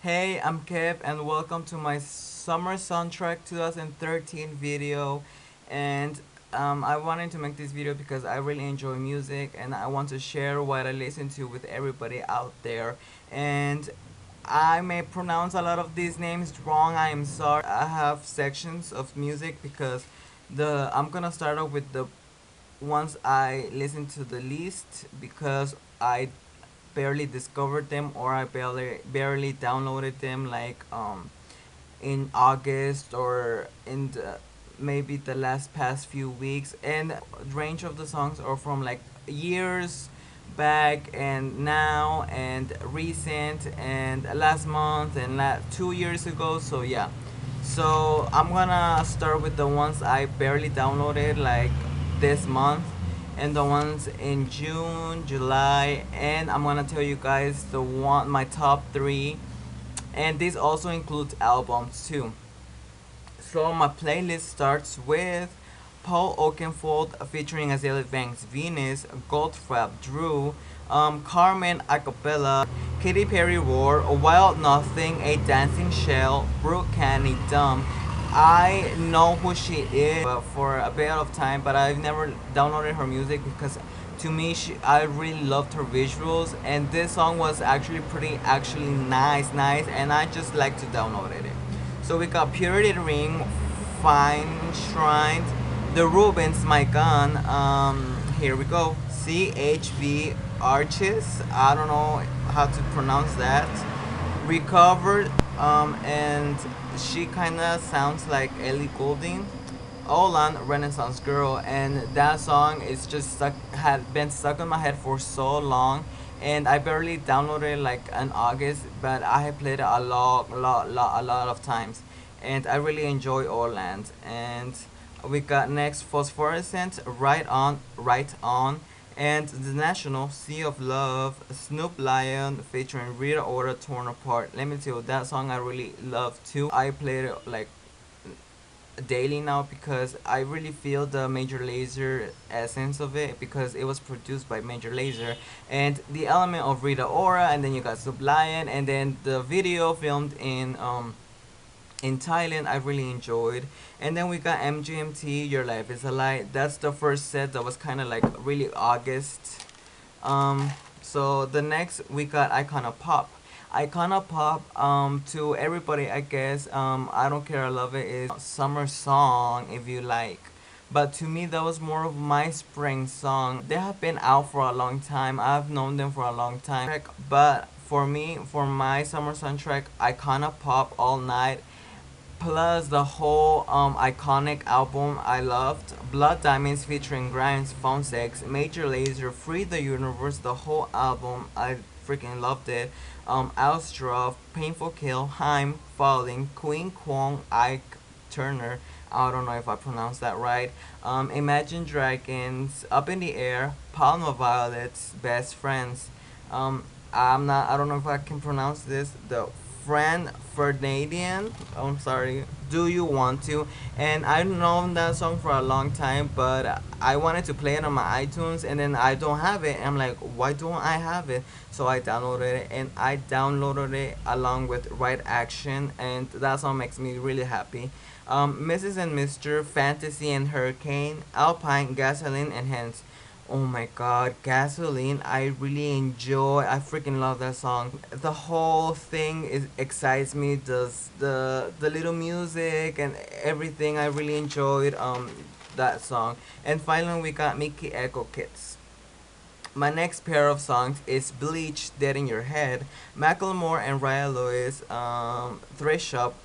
Hey, I'm Kev and welcome to my summer soundtrack 2013 video. And I wanted to make this video because I really enjoy music and I want to share what I listen to with everybody out there. And I may pronounce a lot of these names wrong. I am sorry. I have sections of music because I'm gonna start off with the ones I listen to the least because I barely discovered them or I barely downloaded them like in August or in maybe the last past few weeks, and the range of the songs are from like years back and now and recent and last month and 2 years ago. So yeah, so I'm gonna start with the ones I barely downloaded like this month and the ones in June, July, and I'm gonna tell you guys my top three, and this also includes albums too. So my playlist starts with Paul Oakenfol featuring Azealia Venus, Goldfrapp, Drew, Karmin Acapella, Katy Perry Roar, A Wild Nothing, A Dancing Shell, Brooke Canny Dumb. I know who she is for a bit of time, but I've never downloaded her music because to me I really loved her visuals, and this song was actually nice, and I just like to download it. So we got Purity Ring, Fineshrine, the Rubens, My Gun. Here we go. CHVRCHES. I don't know how to pronounce that. Recovered. And she kind of sounds like Ellie Goulding. Olan, Renaissance Girl, and that song is just had been stuck in my head for so long, and I barely downloaded it like in August, but I have played it a lot of times, and I really enjoy Orland. And we got next Phosphorescent, Right On, and the National Sea of Love, Snoop Lion featuring Rita Ora Torn Apart. Let me tell you, that song I really love too. I played it like daily now because I really feel the Major Lazer essence of it because it was produced by Major Lazer, and the element of Rita Ora, and then you got Sublion, and then the video filmed in Thailand I really enjoyed. And then we got MGMT, Your Life Is a Lie. That's the first set that was kind of like really August. um so the next we got Icona Pop. Icona Pop, to everybody, I guess, I Don't Care, I Love It is summer song if you like. But to me, that was more of my spring song. They have been out for a long time. I've known them for a long time. But for me, for my summer soundtrack, Icona Pop All Night, plus the whole iconic album I loved. Blood Diamonds featuring Grimes, Phone Sex, Major Lazer, Free the Universe, the whole album I freaking loved it. Austra, Painfull Kill, HAIM, Falling, Queen Kwong, Ike Turner, I don't know if I pronounced that right. Imagine Dragons, Up in the Air, Palma Violets, Best Friends. I don't know if I can pronounce this. The Ferdinand. I'm sorry. Do You Want To? And I've known that song for a long time, but I wanted to play it on my iTunes, and then I don't have it. I'm like, why don't I have it? So I downloaded it, and I downloaded it along with Right Action, and that song makes me really happy. Mrs. and Mr., Fantasy and Hurricane, Alpine, Gasoline, and Hence. Oh my god, Gasoline, I really enjoy. I freaking love that song. The whole thing excites me. The little music and everything, I really enjoyed that song. And finally we got Mickey Echo Kids. My next pair of songs is Bleach, Dead in Your Head, Macklemore and Raya Lewis, Thrift Shop.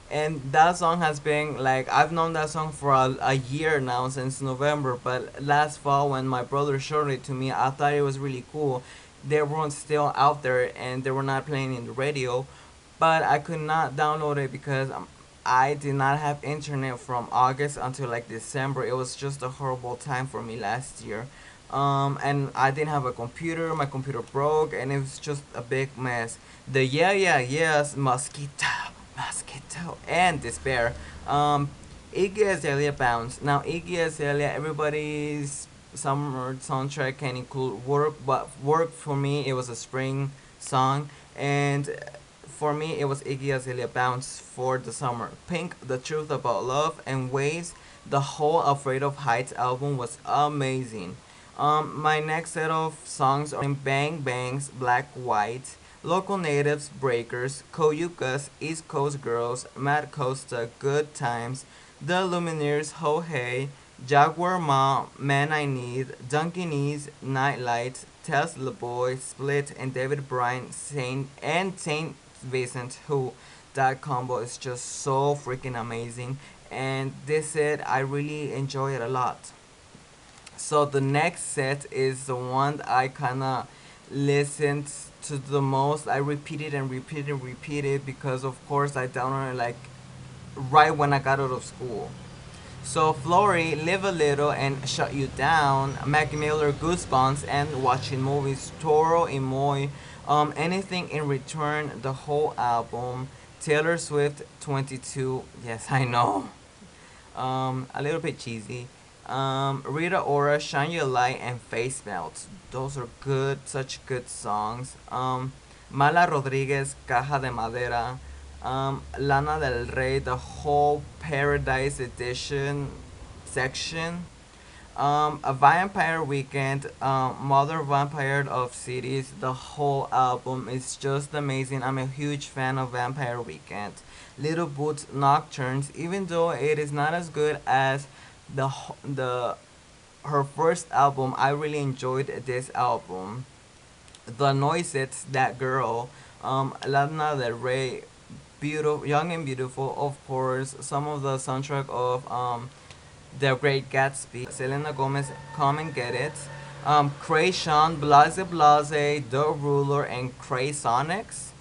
And that song has been like, I've known that song for a year now, since November, but last fall when my brother showed it to me, I thought it was really cool. They weren't still out there and they were not playing in the radio, but I could not download it because I did not have internet from August until like December. It was just a horrible time for me last year. And I didn't have a computer. My computer broke, and it was just a big mess. The Yes, Mosquito, and Despair. Iggy Azalea Bounce. Now, Iggy Azalea, everybody's summer soundtrack can include Work, but Work for me, it was a spring song. And for me, it was Iggy Azalea Bounce for the summer. Pink, The Truth About Love, and Waves. The whole Afraid of Heights album was amazing. My next set of songs are Bang Bangs, Black White, Local Natives, Breakers, Koyukas, East Coast Girls, Matt Costa, Good Times, The Lumineers, Ho Hey, Jaguar Ma, Man I Need, Donkey Knees, Nightlight, Tesla Boy, Split, and David Bryan, Saint Vincent, who that combo is just so freaking amazing. And this set, I really enjoy it a lot. So the next set is the one that I kinda listened to the most. I repeated and repeated and repeated because of course I downloaded it like right when I got out of school. So Flory, Live a Little, and Shut You Down, Mac Miller, Goosebumps, and Watching Movies, Toro y Moi, Anything in Return, the whole album, Taylor Swift, 22, yes I know, a little bit cheesy, Rita Ora, Shine Your Light, and Face Melt. Those are good, such good songs. Mala Rodriguez, Caja de Madera, Lana del Rey, the whole Paradise Edition section. A Vampire Weekend, Mother Vampire of Cities, the whole album is just amazing. I'm a huge fan of Vampire Weekend. Little Boots Nocturnes, even though it is not as good as the her first album, I really enjoyed this album. The Noises, That Girl, Lana Del Rey, beautiful, Young and Beautiful, of course. Some of the soundtrack of The Great Gatsby, Selena Gomez, Come and Get It, Krayshawn, Blase Blase, The Ruler, and Cray Sonics.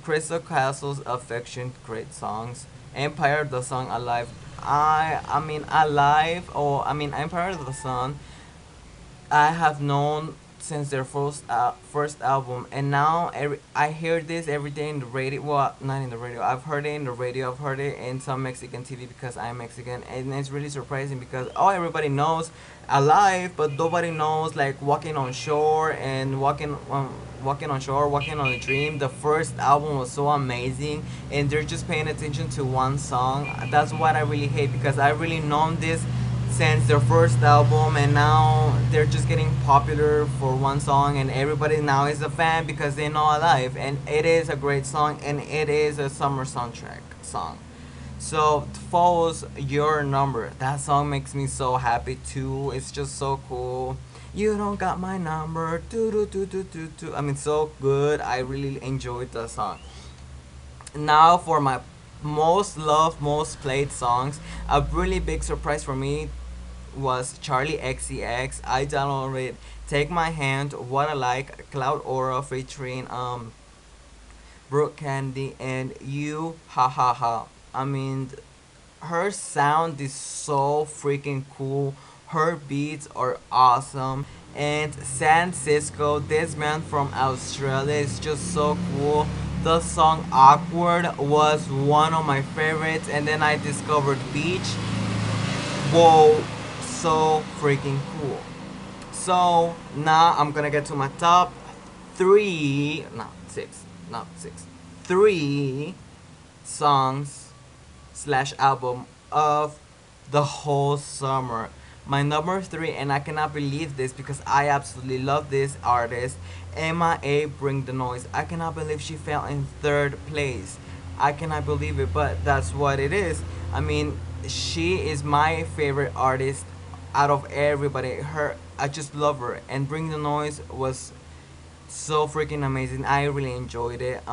Crystal Castles, Affection, great songs. Empire, the song Alive. I mean Alive, or I mean Empire of the Sun, I have known since their first album, and now I hear this every day in the radio. Well, not in the radio. I've heard it in the radio. I've heard it in some Mexican TV because I'm Mexican, and it's really surprising because everybody knows Alive, but nobody knows like Walking on Shore and Walking on Shore, Walking on a Dream. The first album was so amazing, and they're just paying attention to one song. That's what I really hate because I really known this since their first album, and now they're just getting popular for one song, and everybody now is a fan because they know Alive, and it is a great song, and it is a summer soundtrack song. So Foles, Your Number, that song makes me so happy too. It's just so cool. You don't got my number, do do do do do do. I mean, so good. I really enjoyed the song. Now for my most loved, most played songs, a really big surprise for me was Charlie XCX. I downloaded Take My Hand, What I Like, Cloud Aura featuring Brooke Candy, and You Ha Ha Ha. I mean, her sound is so freaking cool. Her beats are awesome. And San Cisco, this man from Australia, is just so cool. The song Awkward was one of my favorites, and then I discovered Beach. Whoa, so freaking cool. So now I'm gonna get to my top three, not six, three songs slash album of the whole summer. My number three, and I cannot believe this because I absolutely love this artist, Emma A. Bring the Noise. I cannot believe she fell in third place. I cannot believe it, but that's what it is. I mean, she is my favorite artist out of everybody. I just love her, and Bring the Noise was so freaking amazing. I really enjoyed it.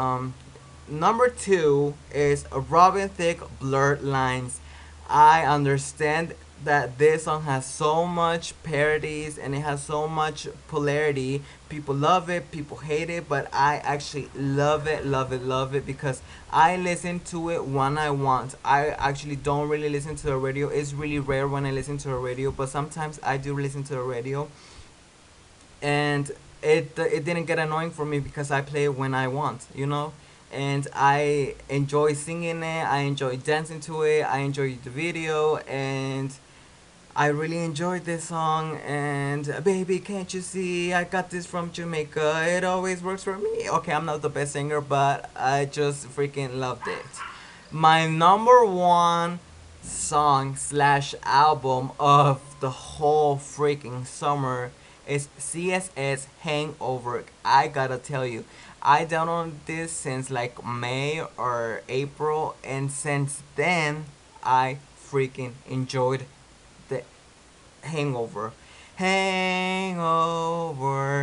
Number two is Robin Thicke, Blurred Lines. I understand that this song has so much parodies and it has so much polarity. People love it, people hate it, but I actually love it, love it, love it because I listen to it when I want. I actually don't really listen to the radio. It's really rare when I listen to the radio, but sometimes I do listen to the radio, and it didn't get annoying for me because I play it when I want, and I enjoy singing it. I enjoy dancing to it. I enjoy the video, and I really enjoyed this song, and baby, can't you see I got this from Jamaica? It always works for me. Okay, I'm not the best singer, but I just freaking loved it. My number one song slash album of the whole freaking summer is CSS Hangover. I gotta tell you, I downloaded this since like May or April, and since then I freaking enjoyed the Hangover. Hangover,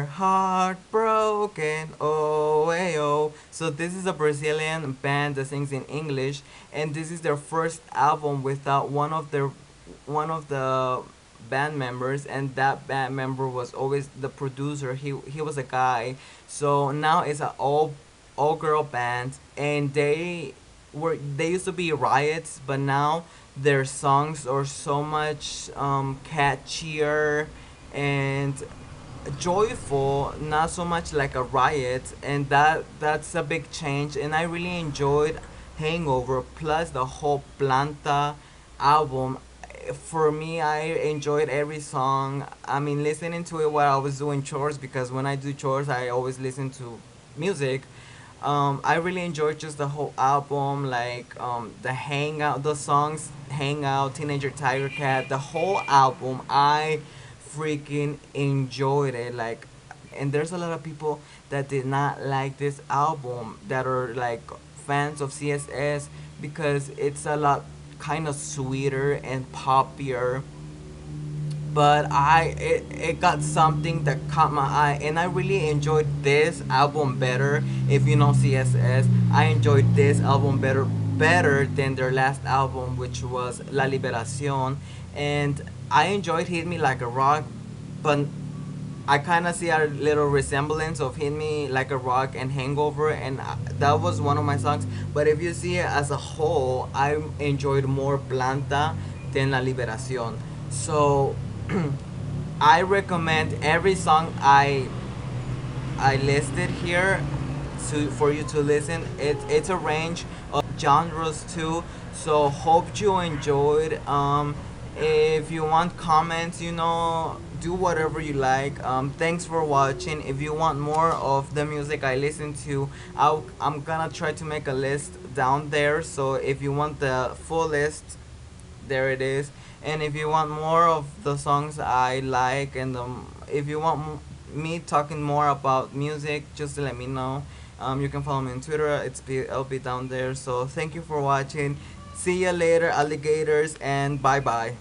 heartbroken, oh, hey, oh. So this is a Brazilian band that sings in English, and this is their first album without one of the band members, and that band member was always the producer. He was a guy. So now it's an all girl band, and they used to be riots, but now their songs are so much catchier and joyful, not so much like a riot, and that's a big change. And I really enjoyed Hangover plus the whole Planta album. For me, I enjoyed every song. I mean, listening to it while I was doing chores, because when I do chores, I always listen to music. I really enjoyed just the whole album, like the Hangout, the songs Hangout, Teenager Tiger Cat, the whole album. I freaking enjoyed it. Like, and there's a lot of people that did not like this album that are like fans of CSS, because it's a lot kind of sweeter and poppier, but it got something that caught my eye, and I really enjoyed this album better. If you know CSS, I enjoyed this album better than their last album, which was La Liberacion. And I enjoyed Hit Me Like a Rock, but I kind of see a little resemblance of Hit Me Like a Rock and Hangover, and that was one of my songs. But if you see it as a whole, I enjoyed more Planta than La Liberacion. So I recommend every song I listed here for you to listen. It's a range of genres too. So hope you enjoyed. If you want comments, do whatever you like. Thanks for watching. If you want more of the music I listen to, I'm gonna try to make a list down there. So if you want the full list, there it is. And if you want more of the songs I like, and if you want me talking more about music, just let me know. You can follow me on Twitter. It'll be down there. So thank you for watching. See you later, alligators, and bye bye.